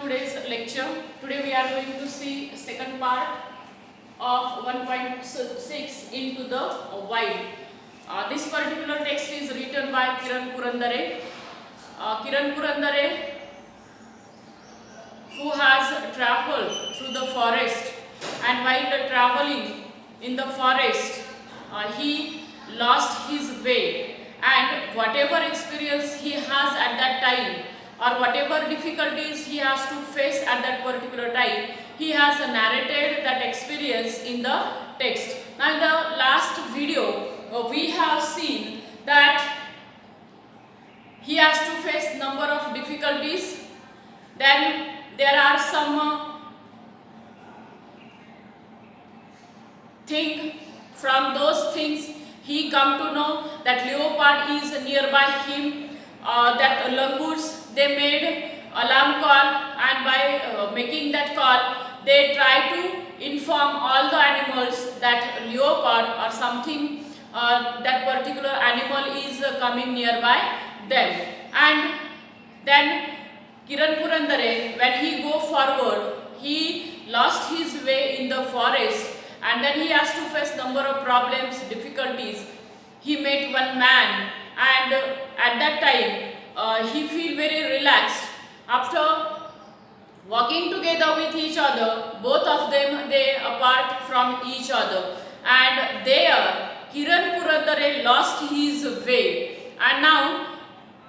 today's lecture. Today we are going to see second part of 1.6 into the wild. This particular text is written by Kiran Purandare. Kiran Purandare, who has traveled through the forest, and while traveling in the forest, he lost his way, and whatever experience he has at that time, or whatever difficulties he has to face at that particular time, he has narrated that experience in the text. Now in the last video, we have seen that he has to face number of difficulties. Then there are some thing, from those things he come to know that leopard is nearby him, that langurs, they made alarm call, and by making that call they try to inform all the animals that leopard or something, that particular animal is coming nearby them. And then Kiran Purandare, when he go forward, he lost his way in the forest, and then he has to face number of problems, difficulties. He met one man, and at that time he feel very relaxed. After walking together with each other, both of them they apart from each other, and there Kiran Purandare lost his way. And now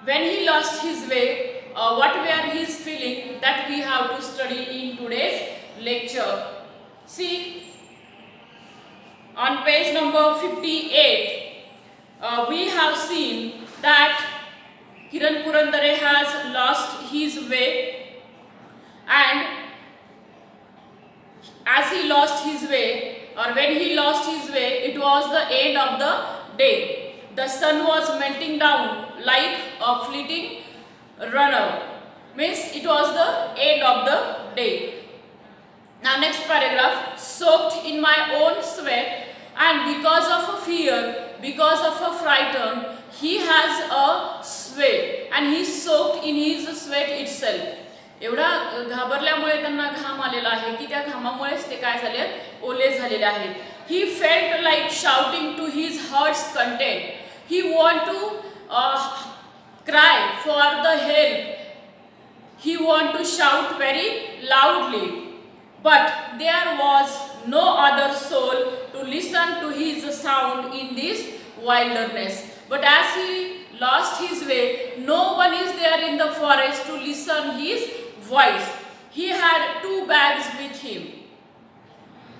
when he lost his way, what were his feeling, that we have to study in today's lecture. See, on page number 58, we have seen that Kiran Purandare has lost his way, and as he lost his way, or when he lost his way, it was the end of the day. The sun was melting down like a fleeting runner. Means it was the end of the day. Now next paragraph, soaked in my own sweat, and because of a fear, because of a frighten, he has a sweat, and he soaked in his sweat itself. एवढा घाबरल्यामुळे त्यांना घाम आलेला आहे की त्या घामामुळेच ते काय झाले, ओले झालेले आहेत. He felt like shouting to his heart's content. He want to cry for the help. He want to shout very loudly, but there was no other soul to listen to his sound in this wilderness. But as he lost his way, no one is there in the forest to listen his voice. He had two bags with him.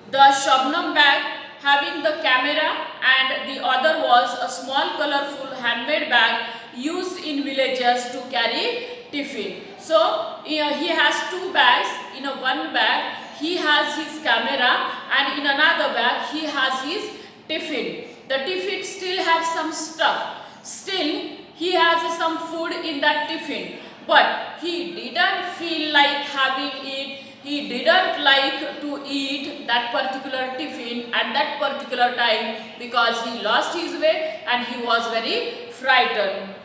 The Shabnam bag having the camera, and the other was a small colorful handmade bag used in villages to carry tiffin. So he has two bags. In one bag he has his camera, and in another bag he has his tiffin. The tiffin still has some stuff. Still he has some food in that tiffin, but he didn't feel like having it. He didn't like to eat that particular tiffin at that particular time, because he lost his way and he was very frightened.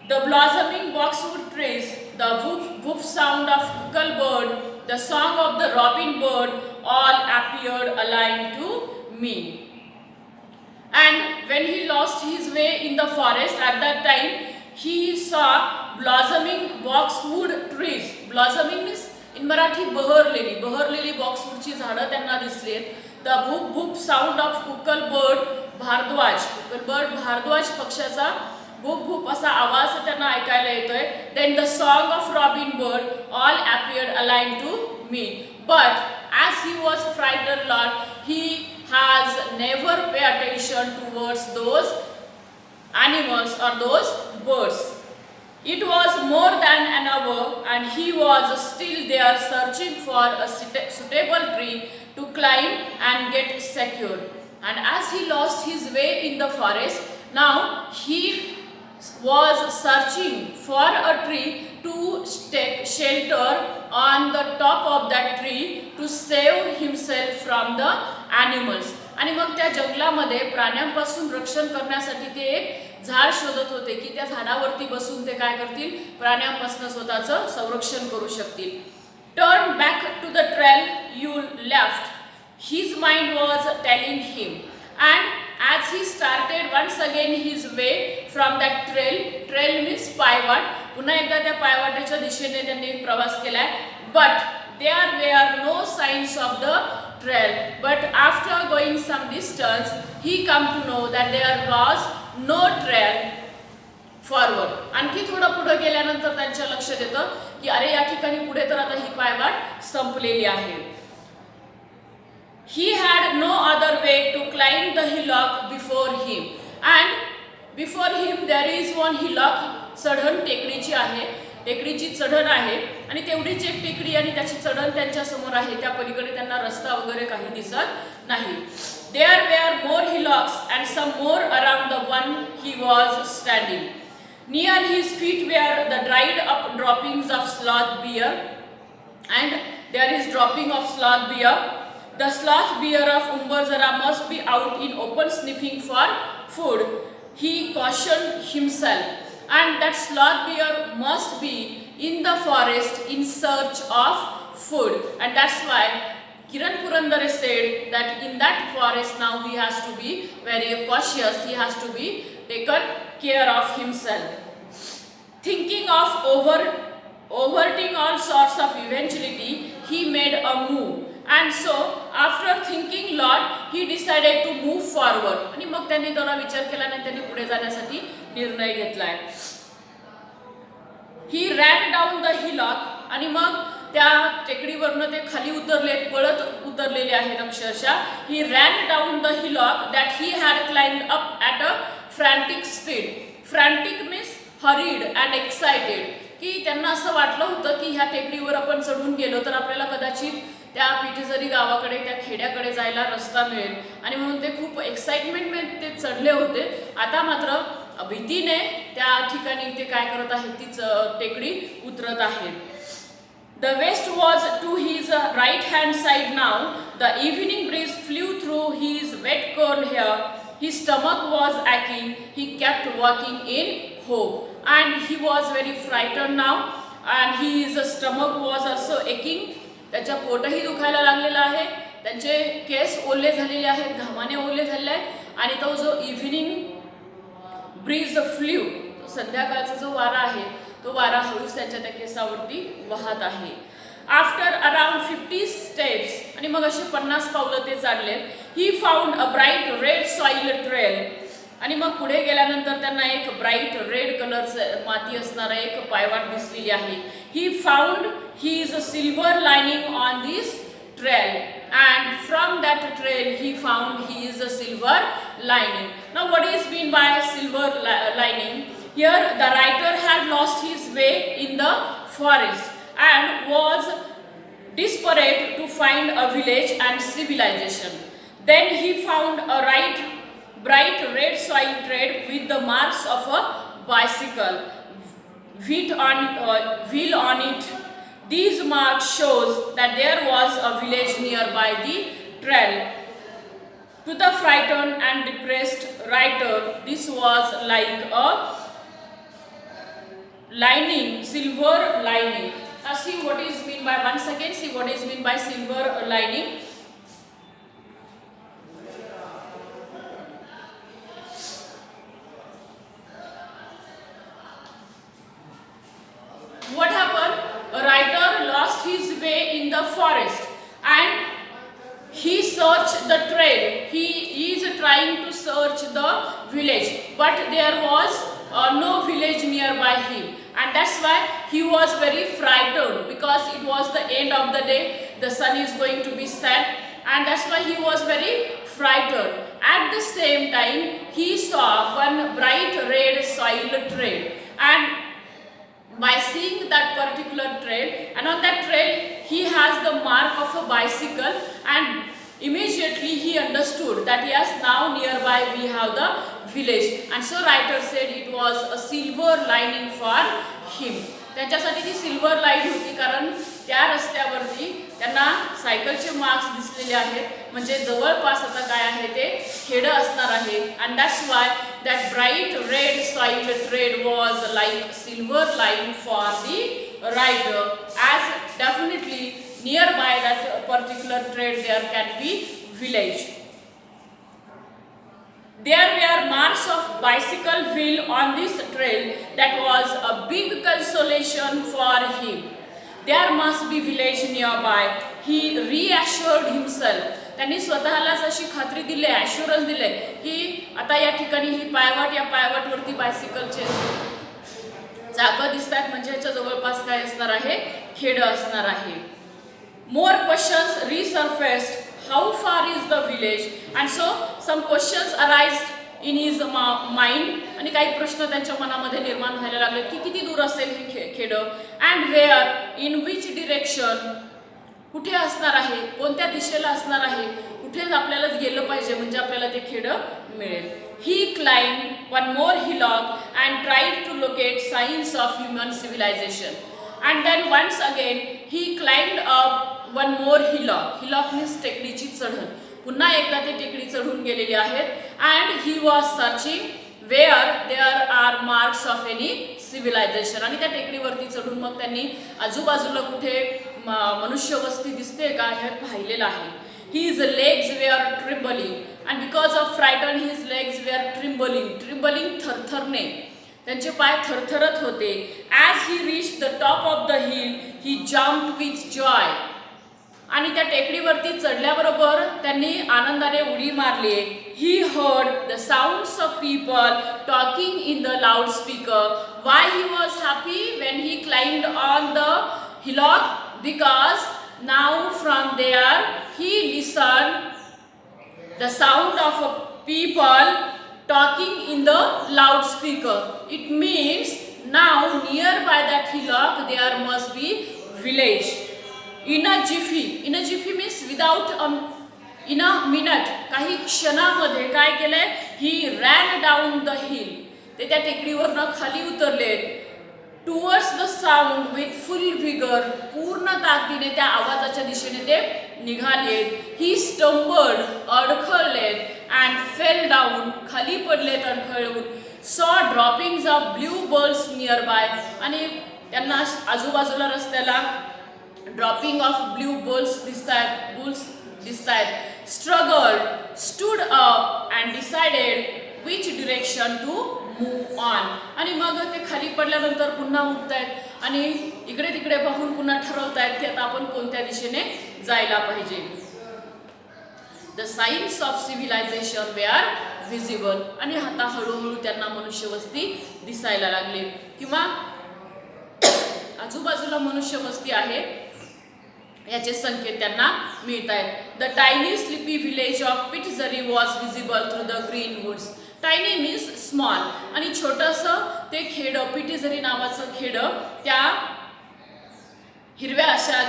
The blossoming boxwood trees, the woof woof sound of cuckoo bird, the song of the robin bird, all appeared aligned to me. And when he lost his way in the forest at that time, he saw blossoming boxwood trees. Blossoming means in Marathi बहरलेली boxwoodची झाडं त्यांना दिसलेत. The whoop whoop sound of cuckoo bird, Bhardwaj पक्षाचा whoop whoop असा आवाज त्यांना ऐकायला येतोय. Then the song of robin bird, all appeared aligned to me. But as he was frightened lot, he has never paid attention towards those animals or those birds. It was more than an hour, and he was still there searching for a suitable tree to climb and get secured. And as he lost his way in the forest, now he was searching for a tree to take shelter on the top of that tree to save himself from the animals. आणि मग त्या जंगलामध्ये प्राण्यांपासून रक्षण करण्यासाठी ते एक झाड शोधत होते की त्या झाडावरती बसून ते काय करतील, प्राण्यांपासून स्वतःचं संरक्षण करू शकतील. Turn back to the trail you left, his mind was telling him, and as he started once again his way from that trail means पायवाट, पुन्हा एकदा त्या पायवाटेच्या दिशेने त्यांनी प्रवास केलाय. But there were no signs of the trail, but after going some distance he come to know that there was no trail forward. आणखी थोडं पुढे गेल्यानंतर त्यांच्या लक्षात येतं की अरे या ठिकाणी पुढे तर आता ही पायवाट संपलेली आहे. He had no other way to climb the hillock before him, and before him there is one hillock, चढण टेकडीची आहे, टेकडीची चढण आहे आणि तेवढीच एक टेकडी आणि त्याची चढण त्यांच्या समोर आहे. त्या पलीकडे त्यांना रस्ता वगैरे काही दिसत नाही. There were more hillocks and some more around the one he was standing. Near his feet were the dried up droppings of sloth beer, and there is dropping of sloth beer. The sloth bear of Umbarzara must be out in open sniffing for food, he cautioned himself, and that sloth bear must be in the forest in search of food, and that's why Kiran Purandare said that in that forest now he has to be very cautious, he has to be taken care of himself. Thinking of averting all sorts of eventuality, he made a move. And so after thinking lot he decided to move forward. आणि मग त्यांनी थोडा विचार केला आणि त्यांनी पुढे जाण्यासाठी निर्णय घेतलाय. He ran down the hillock, आणि मग त्या टेकडीवरनं ते खाली उतरलेत, पळत उतरलेले आहेत अक्षरशः. He ran down the hillock that he had climbed up at a frantic speed. Frantic means hurried and excited, की त्यांना असं वाटलं होतं की ह्या टेकडीवर आपण चढून गेलो तर आपल्याला कदाचित त्या पिठेझरी गावाकडे, त्या खेड्याकडे जायला रस्ता मिळेल, आणि म्हणून ते खूप एक्साइटमेंटने ते चढले होते. आता मात्र भीतीने त्या ठिकाणी ते काय करत आहेत, ती टेकडी उतरत आहेत. The west was to his right hand side now. The evening breeze flew through his wet curled hair. His stomach was aching. He kept walking in hope, and he was very frightened now, and his stomach was also aching. त्याच्या पोटही दुखायला लागलेला आहे, त्यांचे case ओले झालेले आहेत, घामाने ओले झालेले आहेत, आणि तो जो इव्हिनिंग ब्रीज फ्ल्यू, संध्याकाळचा जो वारा आहे तो वारा हळूच त्यांच्या त्या केसावरती वाहत आहे. आफ्टर अराउंड 50 स्टेप्स, आणि मग असे 50 पावलं ते चालले. He found a bright red soil trail, आणि मग पुढे गेल्यानंतर त्यांना एक ब्राईट रेड कलरचं माती असणारा एक पायवाट दिसलेली आहे. He found his silver lining on this trail, and from that trail he found his silver lining. Now what is mean by silver lining? Here the writer had lost his way in the forest and was desperate to find a village and civilization. Then he found a bright red soil tread with the marks of a bicycle wheel on it. These marks shows that there was a village nearby the trail. To the frightened and depressed writer, this was like a lining, silver lining. Now see what is mean by, once again see what is mean by silver lining. What happened? A writer lost his way in the forest and he searched the trail. He is trying to search the village, but there was no village nearby him, and that's why he was very frightened, because it was the end of the day, the sun is going to be set, and that's why he was very frightened. At the same time he saw one bright red soil trail, and by seeing that particular trail, and on that trail he has the mark of a bicycle, and immediately he understood that yes, now nearby we have the village, and so writer said it was a silver lining for him. त्यांच्यासाठी ती silver line होती, कारण त्या रस्त्यावरती त्यांना सायकलचे marks दिसलेले आहेत, म्हणजे जवळपास आता काय आहे ते खेडं असणार आहे. And that's why that bright red soil trail was like silver line for the rider, as definitely near by that particular trail there can be village. There were marks of bicycle wheel on this trail that was a big consolation for him. There must be village nearby. He reassured himself. त्यांनी स्वतःलाच अशी खात्री दिली, assurance दिले की आता या ठिकाणी ही पायवाट, या पायवाटवरती बायसिकलचे चाकं दिसतात, म्हणजे याच्या जवळपास काय असणार आहे, खेडं असणार आहे. More questions resurfaced. How far is the village? And so some questions arised in his mind. आणि काही प्रश्न त्यांच्या मनामध्ये निर्माण व्हायला लागले की किती दूर असेल हे खेडं, and where, in which direction, कुठे असणार आहे, कोणत्या दिशेला असणार आहे, कुठे आपल्याला गेलं पाहिजे म्हणजे आपल्याला ते खेडं मिळेल. He climbed one more hillock and tried to locate signs of human civilization. And then once again he climbed up one more hillock. Hillock means टेकडीची चढण. पुन्हा एकदा ते टेकडी चढून गेलेले आहेत. And he was searching where there are marks of any civilization. आणि त्या टेकडीवरती चढून मग त्यांनी आजूबाजूला कुठे मनुष्यवस्ती दिसते का हे पाहिलेलं आहे. His legs were trembling and because of frightened his legs were trembling. Trembling थरथरणे, त्यांचे पाय थरथरत होते. As he reached the top of the hill he jumped with joy. आणि त्या टेकडीवरती चढल्याबरोबर त्यांनी आनंदाने उडी मारली. He heard the sounds of people talking in the loudspeaker. Why he was happy when he climbed on the hillock? Because now from there he listened the sound of people talking in the loudspeaker. It means now nearby that hillock there must be village. In a jiffy means without in a minute, काही क्षणामध्ये काय केलंय, he ran down the hill. ते त्या टेकडीवरनं खाली उतरले. Towards the sound with full vigor, पूर्ण ताकदीने त्या आवाजाच्या दिशेने ते निघालेत. He stumbled, अडखळलेत, and fell down, खाली पडलेत अडखळून. Saw droppings of blue balls nearby, आणि त्यांना आजूबाजूला रस्त्याला ड्रॉपिंग ऑफ ब्ल्यू बॉल्स दिसतायत. Struggled, stood up and decided which direction to move on. आणि मग ते खाली पडल्यानंतर पुन्हा उठतायत आणि इकडे तिकडे पाहून पुन्हा ठरवतायत की आता आपण कोणत्या दिशेने जायला पाहिजे. The signs of civilization were visible. आणि आता हळूहळू त्यांना मनुष्यवस्ती दिसायला लागली किंवा आजूबाजूला मनुष्यवस्ती आहे याचे संकेत त्यांना मिळत आहेत. The tiny sleepy village of पिटझरी was visible through the green woods. Tiny means small, आणि छोटंसं ते खेडं, पिटिझरी नावाचं खेडं त्या हिरव्या अशा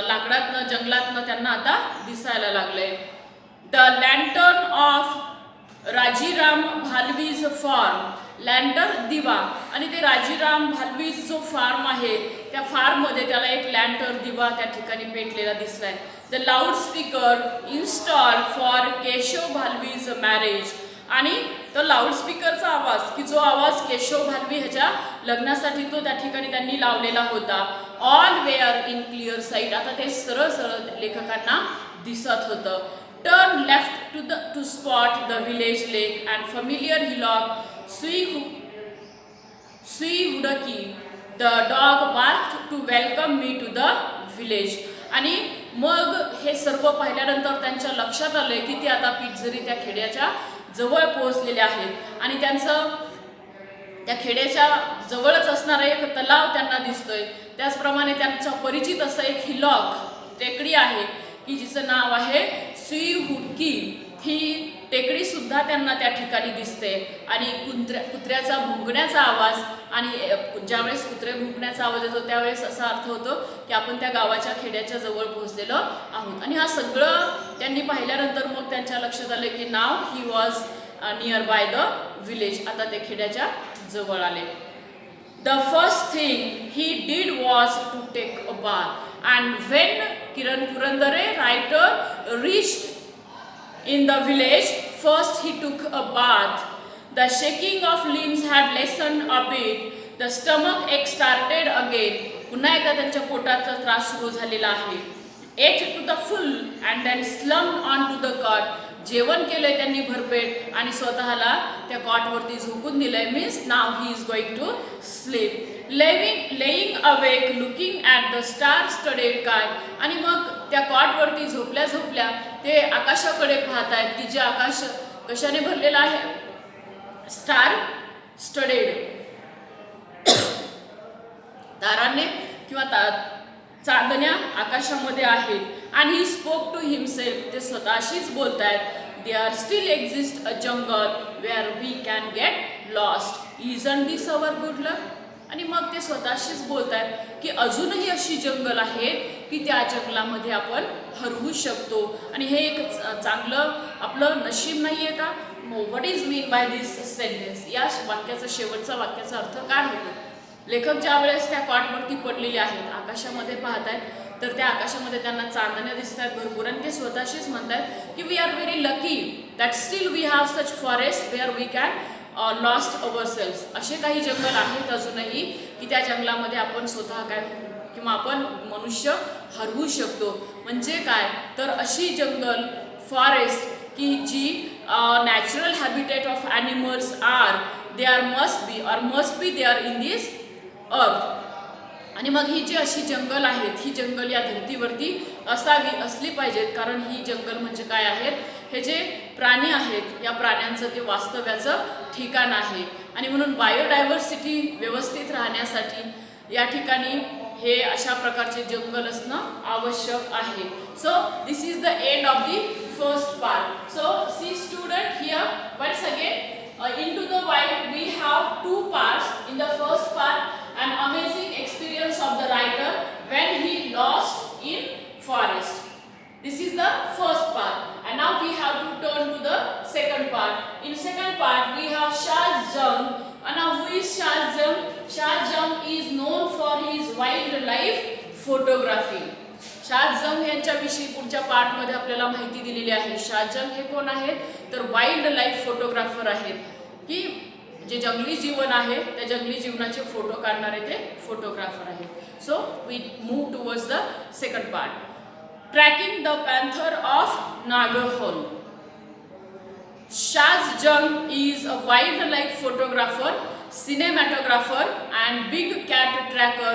लाकडातनं जंगलातनं त्यांना आता दिसायला लागलंय. द लँटर्न ऑफ राजीराम भालवीज फार्म. लँटर्न दिवा, आणि ते राजीराम भालवीज जो फार्म आहे त्या फार्ममध्ये त्याला एक लँटर्न दिवा त्या ठिकाणी पेटलेला दिसलाय. The loudspeaker install for Keshav भालवीज मॅरेज. आणि तो लाऊडस्पीकरचा आवाज की जो आवाज केशव भालवी ह्याच्या लग्नासाठी तो त्या ठिकाणी त्यांनी लावलेला होता. ऑल वेअर इन क्लिअर साईट. आता ते सरळ सरळ लेखकांना दिसत होतं. Turn left to spot the village lake and familiar hillock Suihudaki. The dog barked to welcome me to the village. आणि मग हे सर्व पाहिल्यानंतर त्यांच्या लक्षात आले की ते आता पिटझरी त्या खेड्याच्या जवळ पोहोचलेले आहेत आणि त्यांचं त्या खेड्याच्या जवळच असणारा एक तलाव त्यांना दिसतोय. त्याचप्रमाणे त्यांचा परिचित असं एक हिलॉक टेकडी आहे की जिचं नाव आहे सुईहुडकी. ही टेकडी सुद्धा त्यांना त्या ठिकाणी दिसते आणि कुत्र्याचा भुंकण्याचा आवाज, आणि ज्यावेळेस कुत्रे भुंकण्याचा आवाज येतो त्यावेळेस असा अर्थ होतो की आपण त्या गावाच्या खेड्याच्या जवळ पोहोचलेलो आहोत. आणि हा सगळं त्यांनी पाहिल्यानंतर मग त्यांच्या लक्षात आलं की नाव he was near by the village. आता ते खेड्याच्या जवळ आले. The first thing he did was to take a bath, and when Kiran Purandare, writer, reached in the village. First he took a bath. The shaking of limbs had lessened a bit. The stomach ache started again. पुन्हा एकदा त्यांच्या पोटाचा त्रास सुरू झालेला आहे. Ate to the full and then slumped onto the cot. जेवण केलंय त्यांनी भरपेट आणि स्वतःला त्या कॉटवरती झोपून दिलंय. Means now he is going to sleep. laying awake looking at the star studded sky. आणि मग त्या कॉटवरती झोपल्या झोपल्या ते आकाशाकडे पाहत आहेत की जे आकाश कशाने भरलेलं आहे, स्टार स्टडेड, तारांनी किंवा चांदण्या आकाशामध्ये आहेत. आणि ही स्पोक टू हिमसेल्फ, ते स्वतःशीच बोलतायत. There still exist a jungle where we can get lost, isn't this our good luck. आणि मग ते स्वतःशीच बोलतायत की अजूनही अशी जंगल आहेत की त्या जंगलामध्ये आपण हरवू शकतो. आणि हे एक चांगलं आपलं नशीब नाही आहे का? What is mean by this sentence? या वाक्याचा शेवटचा वाक्याचा अर्थ काय होतो? लेखक ज्या वेळेस त्या कॉटवरती पडलेले आहेत, आकाशामध्ये पाहत आहेत, तर त्या आकाशामध्ये त्यांना चांदण्या दिसत आहेत भरपूर. आणि ते स्वतःशीच म्हणतात की we are very lucky that still we have such forest where we can lost our selves. असे काही जंगल आहेत अजूनही की त्या जंगलामध्ये आपण स्वतः काय किंवा आपण मनुष्य हरवू शकतो. म्हणजे काय तर अशी जंगल फॉरेस्ट की जी natural habitat of animals are, they are must be they are in this earth. आणि मग ही जी अशी जंगल आहेत, ही जंगल या धर्तीवरती असली पाहिजेत. कारण ही जंगल म्हणजे काय आहेत, हे जे प्राणी आहेत या प्राण्यांचं ते वास्तव्याचं ठिकाण आहे. आणि म्हणून बायोडायव्हर्सिटी व्यवस्थित राहण्यासाठी या ठिकाणी हे अशा प्रकारचे जंगल असणं आवश्यक आहे. So this is the end of the first part. So see student here once again into the wild we have two parts. In the first part, an amazing experience of the writer when he lost in forest. This is the first part, and now we have to turn to the second part. In second part we have Shah Jung. And now who is Shah Jung? Shah Jung is known for his wildlife photography. Shah जंग यांच्याविषयी पुढच्या पार्टमध्ये आपल्याला माहिती दिलेली आहे. शाह जंग हे कोण आहेत तर वाईल्ड लाईफ फोटोग्राफर आहेत, की जे जंगली जीवन आहे त्या जंगली जीवनाचे फोटो काढणारे ते फोटोग्राफर आहेत. So we move towards the second part. Tracking the panther of Nagarhole. Shah Jung is a wildlife photographer, cinematographer and big cat tracker,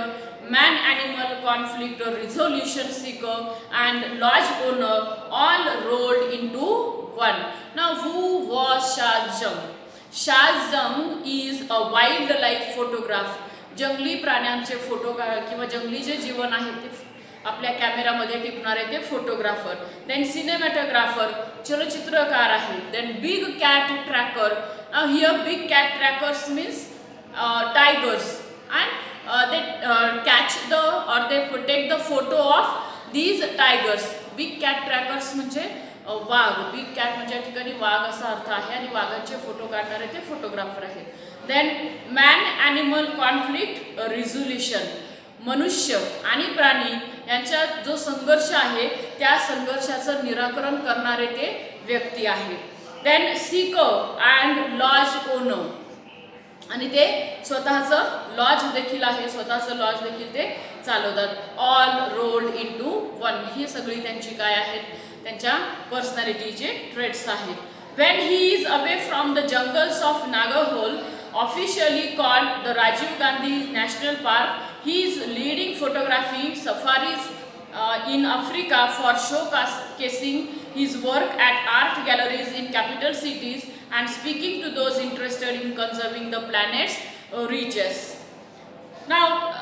man-animal conflict resolution seeker and lodge owner, all rolled into one. Now who was Shah Jung? Shah Jung is a wildlife photographer. जंगली प्राण्यांचे photo किंवा जंगली जे जीवन आहे ते आपल्या कॅमेरामध्ये टिपणारे ते photographer. Then cinematographer, चलचित्रकार आहेत. Then big cat tracker. Here big cat trackers means tigers, and they catch the or they take the photo of these tigers. Big cat trackers म्हणजे वाघ. बिग कॅट म्हणजे या ठिकाणी वाघ असा अर्थ आहे आणि वाघांचे फोटो काढणारे ते फोटोग्राफर आहेत. Then man animal conflict resolution, मनुष्य आणि प्राणी यांच्यात जो संघर्ष आहे त्या संघर्षाचं निराकरण करणारे ते व्यक्ती आहेत. Then seeker and lodge owner, आणि ते स्वतःचं लॉज देखील आहे, स्वतःचं लॉज देखील ते चालवतात. ऑल रोल्ड इनटू वन, ही सगळी त्यांची काय आहेत, त्यांच्या पर्सनॅलिटीचे ट्रेट्स आहेत. When he is away from the jungles of Nagarhole, officially called the Rajiv Gandhi national park, he is leading photography safaris in Africa for showcasing his work at art galleries in capital cities and speaking to those interested in conserving the planet's reaches. Now,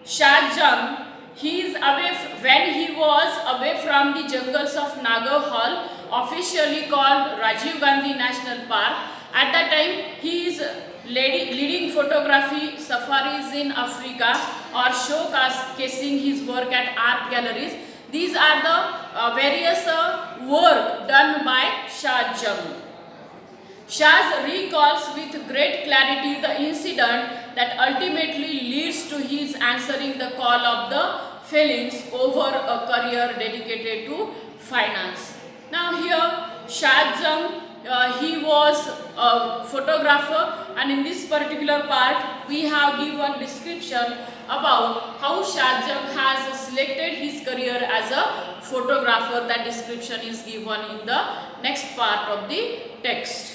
Shah Jung, when he was away from the jungles of Nagarhole, officially called Rajiv Gandhi National Park. At that time, he is leading photography safaris in Africa or showcasing his work at art galleries. These are the various work done by Shah Jung. Shah recalls with great clarity the incident that ultimately leads to his answering the call of the feelings over a career dedicated to finance. Now here Shah Jung, he was a photographer, and in this particular part we have given description about how Shah Jung has selected his career as a photographer. That description is given in the next part of the text.